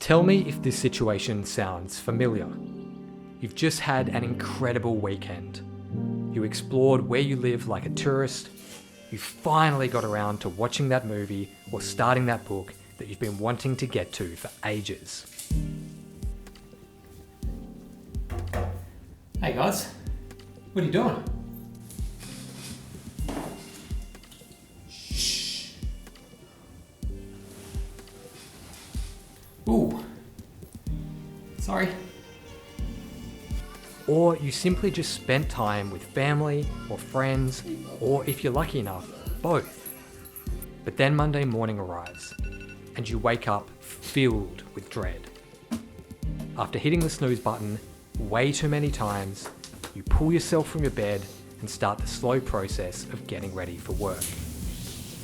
Tell me if this situation sounds familiar. You've just had an incredible weekend. You explored where you live like a tourist. You finally got around to watching that movie or starting that book that you've been wanting to get to for ages. Hey guys, what are you doing? Shh. Ooh. Sorry. Or you simply just spent time with family or friends, or if you're lucky enough, both. But then Monday morning arrives, and you wake up filled with dread. After hitting the snooze button way too many times, you pull yourself from your bed and start the slow process of getting ready for work.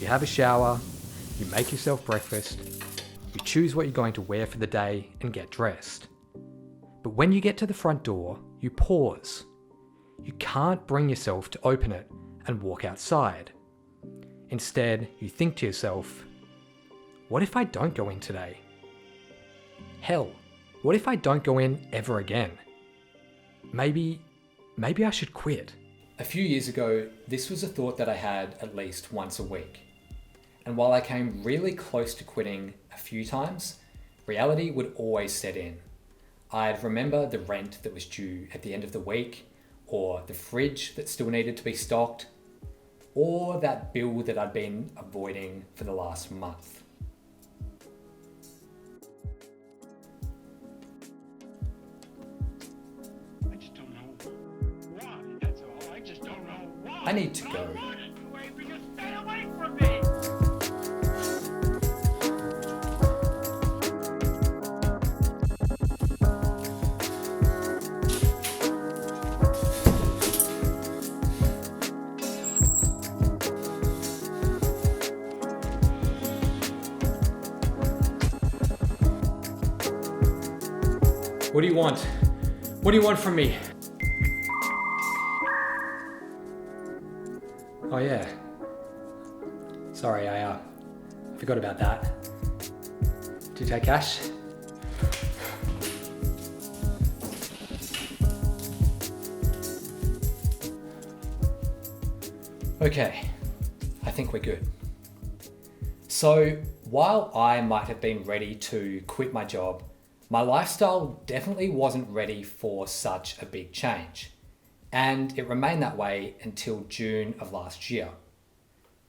You have a shower, you make yourself breakfast, you choose what you're going to wear for the day and get dressed. But when you get to the front door, you pause. You can't bring yourself to open it and walk outside. Instead, you think to yourself, what if I don't go in today? Hell, what if I don't go in ever again? Maybe I should quit. A few years ago, this was a thought that I had at least once a week. And while I came really close to quitting a few times, reality would always set in. I'd remember the rent that was due at the end of the week, or the fridge that still needed to be stocked, or that bill that I'd been avoiding for the last month. I just don't know why, that's all. I just don't know why. I need to go. I'm running away because stay away from me! What do you want? What do you want from me? Oh yeah. Sorry, I forgot about that. Do you take cash? Okay, I think we're good. So, while I might have been ready to quit my job, my lifestyle definitely wasn't ready for such a big change, and it remained that way until June of last year.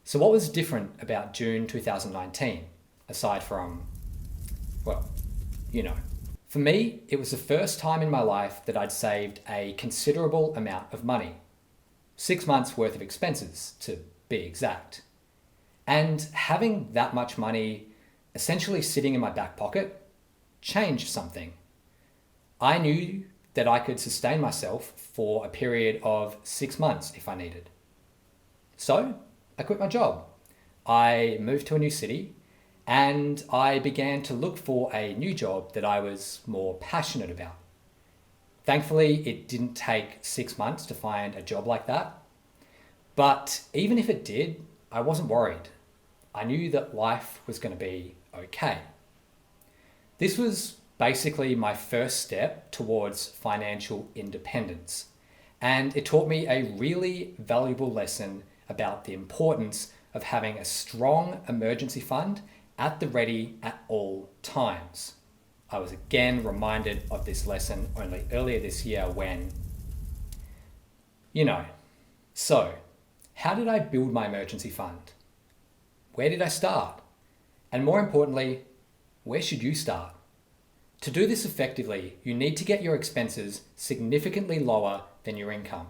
So what was different about June 2019, aside from, well, you know. For me, it was the first time in my life that I'd saved a considerable amount of money. 6 months worth of expenses, to be exact. And having that much money essentially sitting in my back pocket changed something. I knew that I could sustain myself for a period of 6 months if I needed. So I quit my job. I moved to a new city and I began to look for a new job that I was more passionate about. Thankfully, it didn't take 6 months to find a job like that. But even if it did, I wasn't worried. I knew that life was going to be okay. This was basically my first step towards financial independence, and it taught me a really valuable lesson about the importance of having a strong emergency fund at the ready at all times. I was again reminded of this lesson only earlier this year when, So, how did I build my emergency fund? Where did I start? And more importantly, where should you start? To do this effectively, you need to get your expenses significantly lower than your income.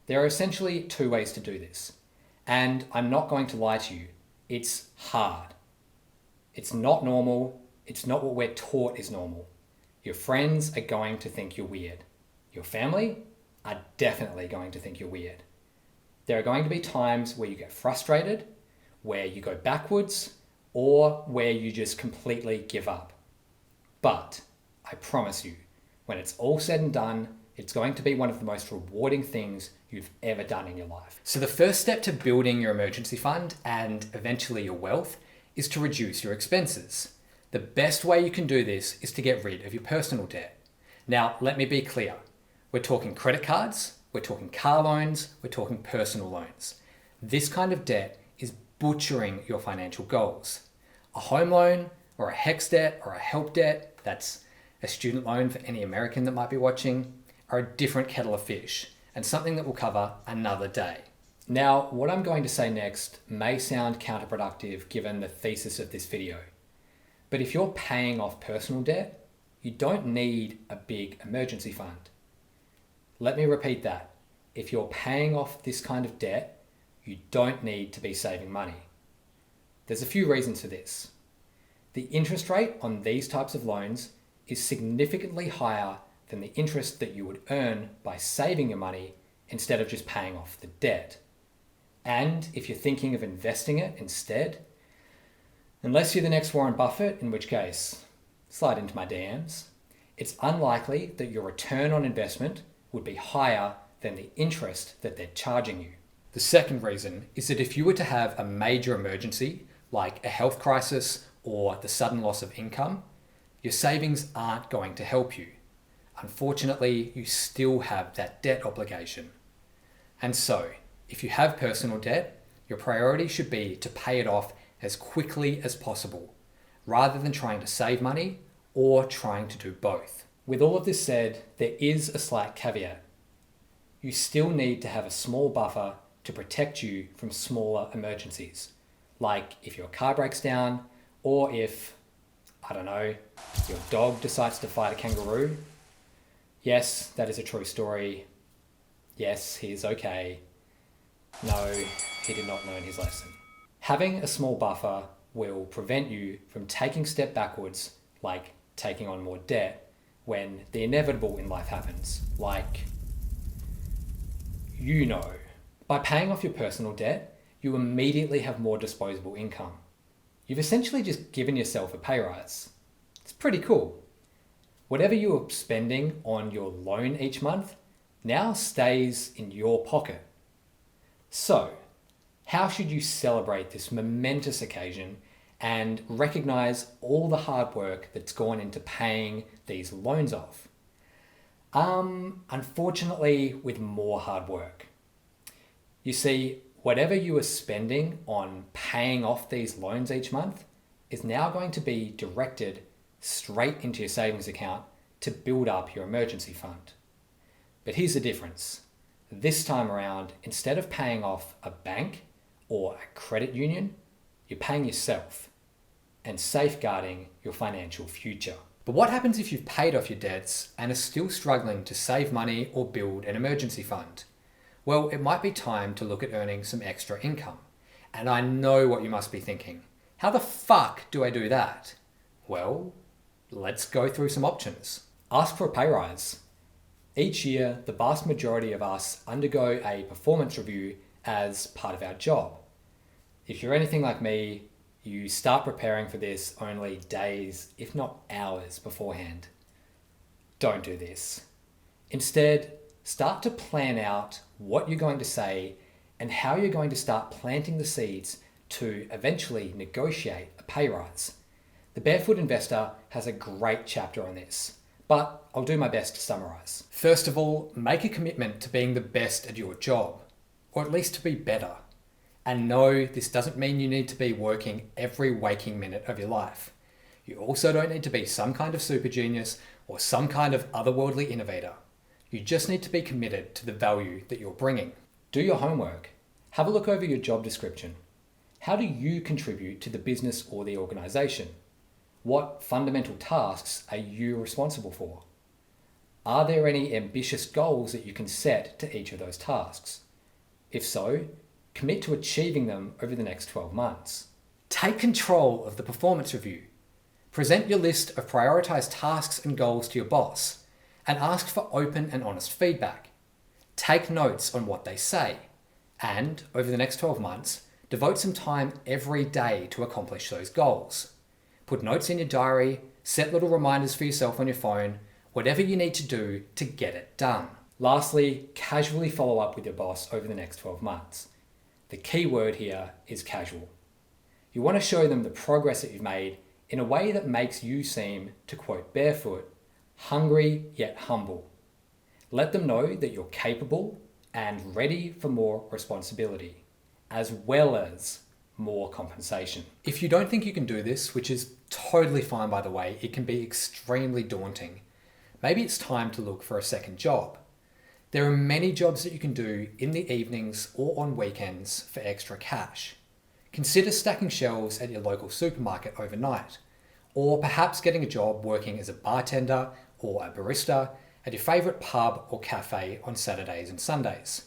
There are essentially 2 ways to do this. And I'm not going to lie to you, it's hard. It's not normal. It's not what we're taught is normal. Your friends are going to think you're weird. Your family are definitely going to think you're weird. There are going to be times where you get frustrated, where you go backwards, or where you just completely give up. But I promise you, when it's all said and done, it's going to be one of the most rewarding things you've ever done in your life. So the first step to building your emergency fund and eventually your wealth is to reduce your expenses. The best way you can do this is to get rid of your personal debt. Now, let me be clear. We're talking credit cards, we're talking car loans, we're talking personal loans. This kind of debt is butchering your financial goals. A home loan or a HEX debt or a HELP debt, that's a student loan for any American that might be watching, are a different kettle of fish and something that we'll cover another day. Now, what I'm going to say next may sound counterproductive given the thesis of this video. But if you're paying off personal debt, you don't need a big emergency fund. Let me repeat that. If you're paying off this kind of debt, you don't need to be saving money. There's a few reasons for this. The interest rate on these types of loans is significantly higher than the interest that you would earn by saving your money instead of just paying off the debt. And if you're thinking of investing it instead, unless you're the next Warren Buffett, in which case, slide into my DMs, it's unlikely that your return on investment would be higher than the interest that they're charging you. The second reason is that if you were to have a major emergency, like a health crisis or the sudden loss of income, your savings aren't going to help you. Unfortunately, you still have that debt obligation. And so, if you have personal debt, your priority should be to pay it off as quickly as possible, rather than trying to save money or trying to do both. With all of this said, there is a slight caveat. You still need to have a small buffer to protect you from smaller emergencies, like if your car breaks down, or if, I don't know, your dog decides to fight a kangaroo. Yes, that is a true story. Yes, he is okay. No, he did not learn his lesson. Having a small buffer will prevent you from taking a step backwards, like taking on more debt, when the inevitable in life happens, like, by paying off your personal debt, you immediately have more disposable income. You've essentially just given yourself a pay rise. It's pretty cool. Whatever you are spending on your loan each month now stays in your pocket. So, how should you celebrate this momentous occasion and recognize all the hard work that's gone into paying these loans off? Unfortunately, with more hard work. You see, whatever you are spending on paying off these loans each month is now going to be directed straight into your savings account to build up your emergency fund. But here's the difference. This time around, instead of paying off a bank or a credit union, you're paying yourself and safeguarding your financial future. But what happens if you've paid off your debts and are still struggling to save money or build an emergency fund? Well, it might be time to look at earning some extra income. And I know what you must be thinking. How the fuck do I do that? Well, let's go through some options. Ask for a pay rise. Each year, the vast majority of us undergo a performance review as part of our job. If you're anything like me, you start preparing for this only days, if not hours beforehand. Don't do this. Instead, start to plan out what you're going to say and how you're going to start planting the seeds to eventually negotiate a pay rise. The Barefoot Investor has a great chapter on this, but I'll do my best to summarize. First of all, make a commitment to being the best at your job, or at least to be better. And no, this doesn't mean you need to be working every waking minute of your life. You also don't need to be some kind of super genius or some kind of otherworldly innovator. You just need to be committed to the value that you're bringing. Do your homework. Have a look over your job description. How do you contribute to the business or the organization? What fundamental tasks are you responsible for? Are there any ambitious goals that you can set to each of those tasks? If so, commit to achieving them over the next 12 months. Take control of the performance review. Present your list of prioritized tasks and goals to your boss and ask for open and honest feedback. Take notes on what they say and, over the next 12 months, devote some time every day to accomplish those goals. Put notes in your diary, set little reminders for yourself on your phone, whatever you need to do to get it done. Lastly, casually follow up with your boss over the next 12 months. The key word here is casual. You want to show them the progress that you've made in a way that makes you seem, to quote Barefoot, hungry yet humble. Let them know that you're capable and ready for more responsibility, as well as more compensation. If you don't think you can do this, which is totally fine by the way, it can be extremely daunting. Maybe it's time to look for a second job. There are many jobs that you can do in the evenings or on weekends for extra cash. Consider stacking shelves at your local supermarket overnight, or perhaps getting a job working as a bartender or a barista at your favourite pub or cafe on Saturdays and Sundays.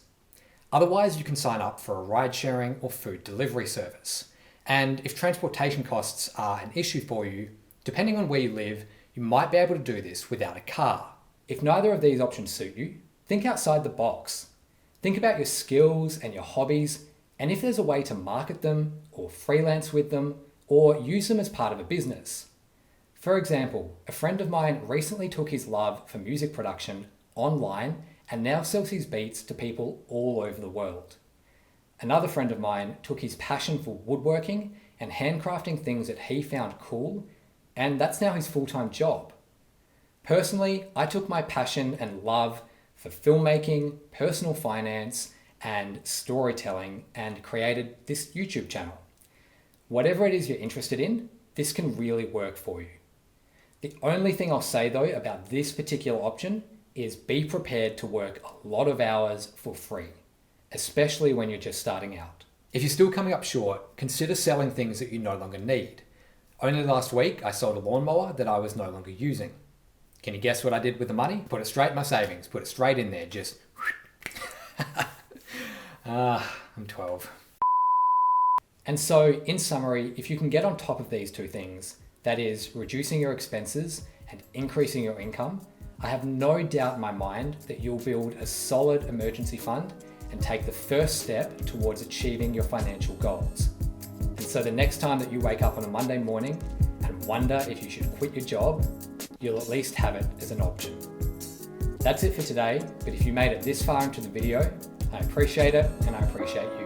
Otherwise, you can sign up for a ride-sharing or food delivery service. And if transportation costs are an issue for you, depending on where you live, you might be able to do this without a car. If neither of these options suit you, think outside the box. Think about your skills and your hobbies, and if there's a way to market them, or freelance with them, or use them as part of a business. For example, a friend of mine recently took his love for music production online and now sells his beats to people all over the world. Another friend of mine took his passion for woodworking and handcrafting things that he found cool, and that's now his full-time job. Personally, I took my passion and love for filmmaking, personal finance, and storytelling and created this YouTube channel. Whatever it is you're interested in, this can really work for you. The only thing I'll say though about this particular option is be prepared to work a lot of hours for free, especially when you're just starting out. If you're still coming up short, consider selling things that you no longer need. Only last week, I sold a lawnmower that I was no longer using. Can you guess what I did with the money? Put it straight in my savings, put it straight in there, just... I'm 12. And so, in summary, if you can get on top of these two things, that is, reducing your expenses and increasing your income, I have no doubt in my mind that you'll build a solid emergency fund and take the first step towards achieving your financial goals. And so the next time that you wake up on a Monday morning and wonder if you should quit your job, you'll at least have it as an option. That's it for today, but if you made it this far into the video, I appreciate it and I appreciate you.